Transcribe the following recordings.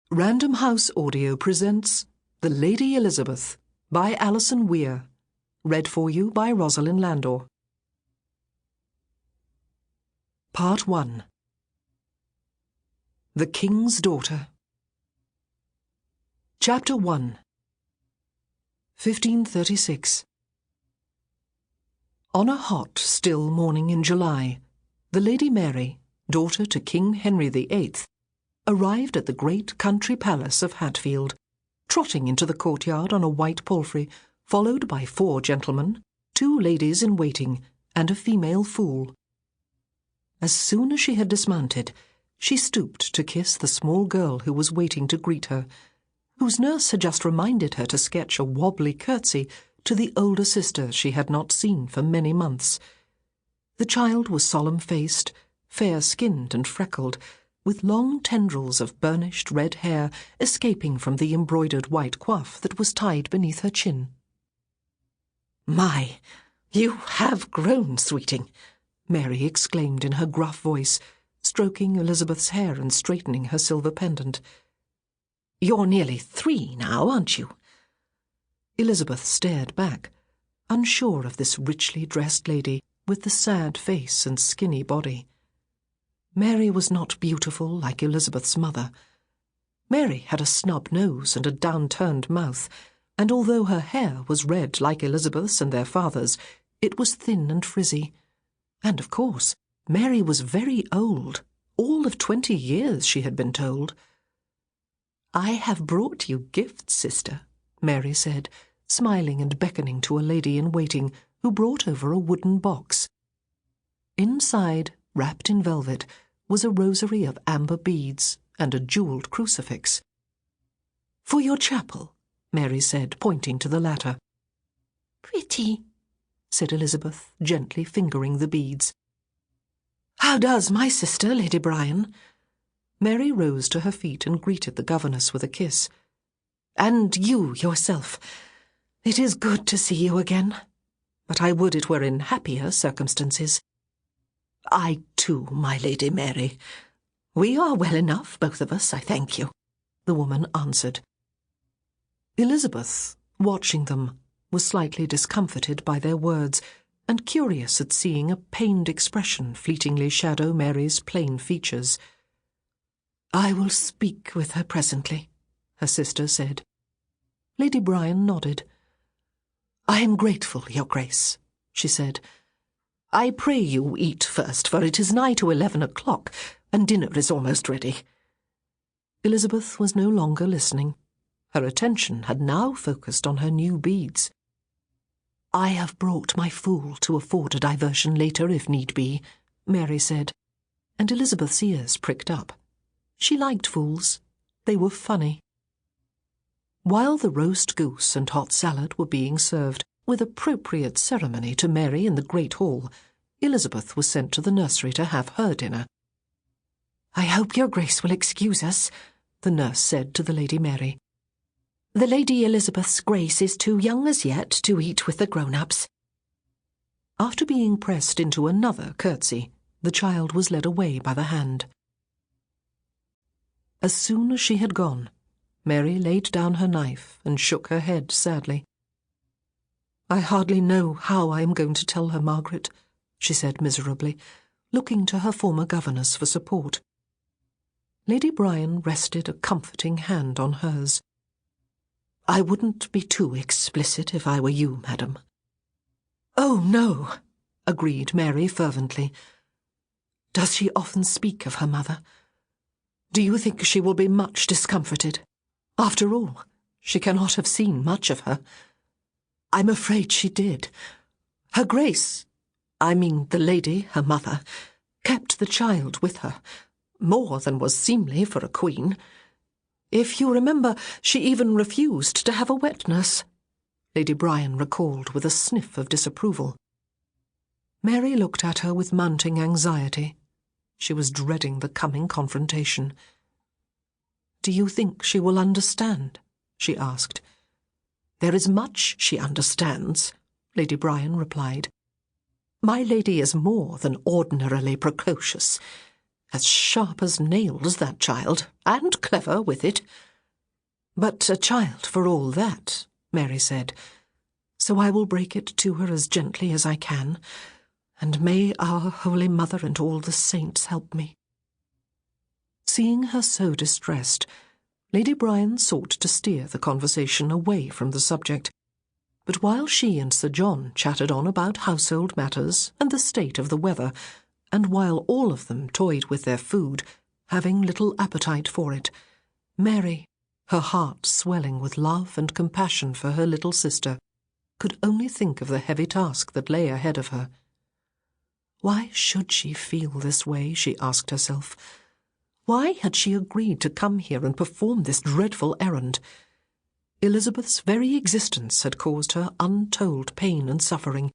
Random House Audio presents The Lady Elizabeth by Alison Weir. Read for you by Rosalyn Landor. Part 1. The King's Daughter. Chapter 1. 1536. On a hot, still morning in July, the Lady Mary, daughter to King Henry VIII, arrived at the great country palace of Hatfield, trotting into the courtyard on a white palfrey, followed by 4 gentlemen, 2 ladies-in-waiting, and a female fool. As soon as she had dismounted, she stooped to kiss the small girl who was waiting to greet her, whose nurse had just reminded her to sketch a wobbly curtsy to the older sister she had not seen for many months. The child was solemn-faced, fair-skinned and freckled, with long tendrils of burnished red hair escaping from the embroidered white coif that was tied beneath her chin. "My, you have grown, sweeting," Mary exclaimed in her gruff voice, stroking Elizabeth's hair and straightening her silver pendant. "You're nearly 3 now, aren't you?" Elizabeth stared back, unsure of this richly dressed lady with the sad face and skinny body. Mary was not beautiful like Elizabeth's mother. Mary had a snub nose and a down-turned mouth, and although her hair was red like Elizabeth's and their father's, it was thin and frizzy. And, of course, Mary was very old, all of 20 years, she had been told. "I have brought you gifts, sister," Mary said, smiling and beckoning to a lady-in-waiting who brought over a wooden box. Inside, wrapped in velvet, was a rosary of amber beads and a jewelled crucifix. "For your chapel," Mary said, pointing to the latter. "Pretty," said Elizabeth, gently fingering the beads. "How does my sister, Lady Brian?" Mary rose to her feet and greeted the governess with a kiss. "And you yourself. It is good to see you again, but I would it were in happier circumstances." "I too, my Lady Mary. We are well enough, both of us, I thank you," the woman answered. Elizabeth, watching them, was slightly discomfited by their words, and curious at seeing a pained expression fleetingly shadow Mary's plain features. "I will speak with her presently," her sister said. Lady Brian nodded. "I am grateful, Your Grace," she said. "I pray you eat first, for it is nigh to 11 o'clock, and dinner is almost ready." Elizabeth was no longer listening. Her attention had now focused on her new beads. "I have brought my fool to afford a diversion later if need be," Mary said, and Elizabeth's ears pricked up. She liked fools. They were funny. While the roast goose and hot salad were being served, with appropriate ceremony to Mary in the great hall, Elizabeth was sent to the nursery to have her dinner. "I hope your Grace will excuse us," the nurse said to the Lady Mary. "The Lady Elizabeth's Grace is too young as yet to eat with the grown-ups." After being pressed into another curtsy, the child was led away by the hand. As soon as she had gone, Mary laid down her knife and shook her head sadly. "I hardly know how I am going to tell her, Margaret," she said miserably, looking to her former governess for support. Lady Brian rested a comforting hand on hers. "I wouldn't be too explicit if I were you, madam." "Oh, no," agreed Mary fervently. "Does she often speak of her mother? Do you think she will be much discomforted? After all, she cannot have seen much of her." "I'm afraid she did. Her Grace, I mean the lady, her mother, kept the child with her, more than was seemly for a queen. If you remember, she even refused to have a wet nurse," Lady Brian recalled with a sniff of disapproval. Mary looked at her with mounting anxiety. She was dreading the coming confrontation. "Do you think she will understand?" she asked. "There is much she understands," Lady Brian replied. "My lady is more than ordinarily precocious. As sharp as nails, that child, and clever with it. But a child for all that, Mary said, so I will break it to her as gently as I can, and may our Holy Mother and all the saints help me. Seeing her so distressed, Lady Brian sought to steer the conversation away from the subject, but while she and Sir John chattered on about household matters and the state of the weather, and while all of them toyed with their food, having little appetite for it, Mary, her heart swelling with love and compassion for her little sister, could only think of the heavy task that lay ahead of her. Why should she feel this way, she asked herself. Why had she agreed to come here and perform this dreadful errand? Elizabeth's very existence had caused her untold pain and suffering,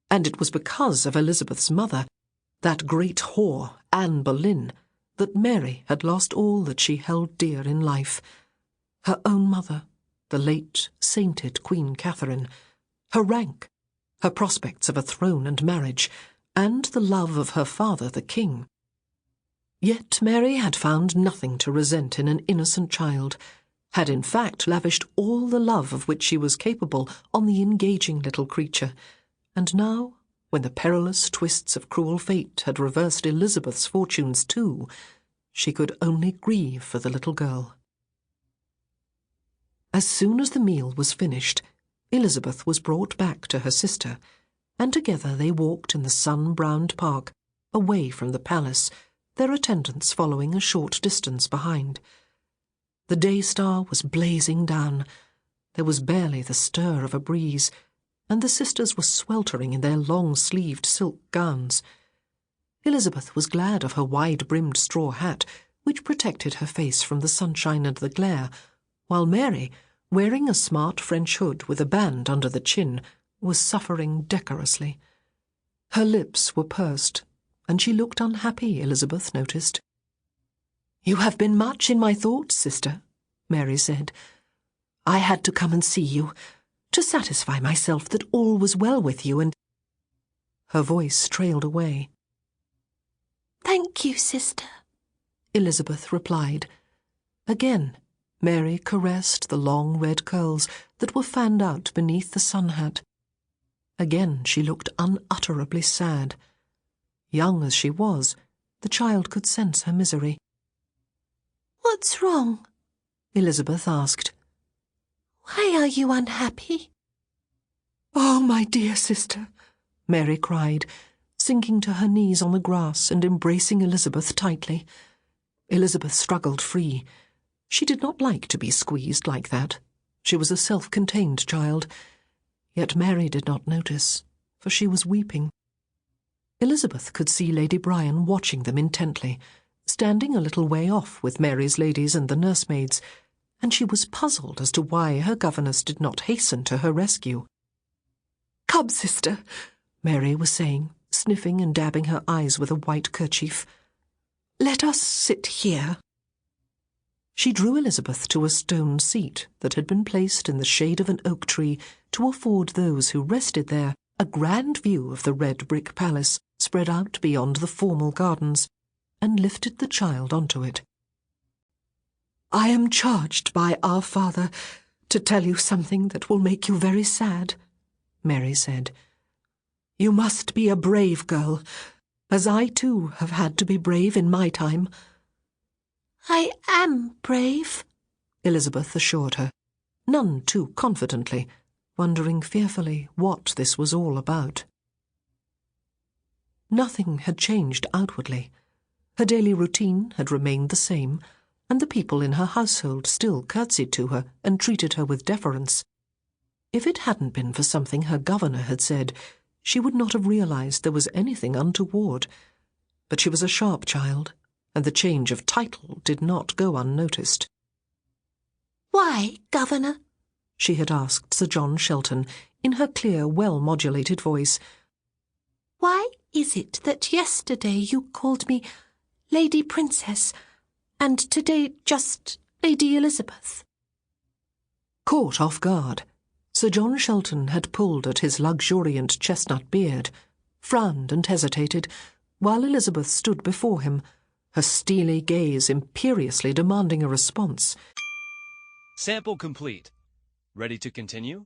and it was because of Elizabeth's mother, that great whore, Anne Boleyn, that Mary had lost all that she held dear in life. Her own mother, the late sainted Queen Catherine, her rank, her prospects of a throne and marriage, and the love of her father, the king. Yet Mary had found nothing to resent in an innocent child, had in fact lavished all the love of which she was capable on the engaging little creature, and now, when the perilous twists of cruel fate had reversed Elizabeth's fortunes too, she could only grieve for the little girl. As soon as the meal was finished, Elizabeth was brought back to her sister, and together they walked in the sun-browned park, away from the palace, their attendants following a short distance behind. The day-star was blazing down. There was barely the stir of a breeze, and the sisters were sweltering in their long-sleeved silk gowns. Elizabeth was glad of her wide-brimmed straw hat, which protected her face from the sunshine and the glare, while Mary, wearing a smart French hood with a band under the chin, was suffering decorously. Her lips were pursed, and she looked unhappy, Elizabeth noticed. "You have been much in my thoughts, sister," Mary said. "I had to come and see you, to satisfy myself that all was well with you, and—" Her voice trailed away. "Thank you, sister," Elizabeth replied. Again, Mary caressed the long red curls that were fanned out beneath the sun hat. Again she looked unutterably sad. Young as she was, the child could sense her misery. "What's wrong?" Elizabeth asked. "Why are you unhappy?" "Oh, my dear sister," Mary cried, sinking to her knees on the grass and embracing Elizabeth tightly. Elizabeth struggled free. She did not like to be squeezed like that. She was a self-contained child. Yet Mary did not notice, for she was weeping. Elizabeth could see Lady Brian watching them intently, standing a little way off with Mary's ladies and the nursemaids, and she was puzzled as to why her governess did not hasten to her rescue. "Come, sister," Mary was saying, sniffing and dabbing her eyes with a white kerchief. "Let us sit here." She drew Elizabeth to a stone seat that had been placed in the shade of an oak tree to afford those who rested there a grand view of the red brick palace spread out beyond the formal gardens, and lifted the child onto it. "I am charged by our father to tell you something that will make you very sad," Mary said. "You must be a brave girl, as I too have had to be brave in my time." "I am brave," Elizabeth assured her, none too confidently, wondering fearfully what this was all about. Nothing had changed outwardly. Her daily routine had remained the same, and the people in her household still curtsied to her and treated her with deference. If it hadn't been for something her governor had said, she would not have realized there was anything untoward. But she was a sharp child, and the change of title did not go unnoticed. "Why, Governor?" she had asked Sir John Shelton in her clear, well-modulated voice. "Why is it that yesterday you called me Lady Princess, and today just Lady Elizabeth?" Caught off guard, Sir John Shelton had pulled at his luxuriant chestnut beard, frowned and hesitated, while Elizabeth stood before him, her steely gaze imperiously demanding a response. Sample complete. Ready to continue?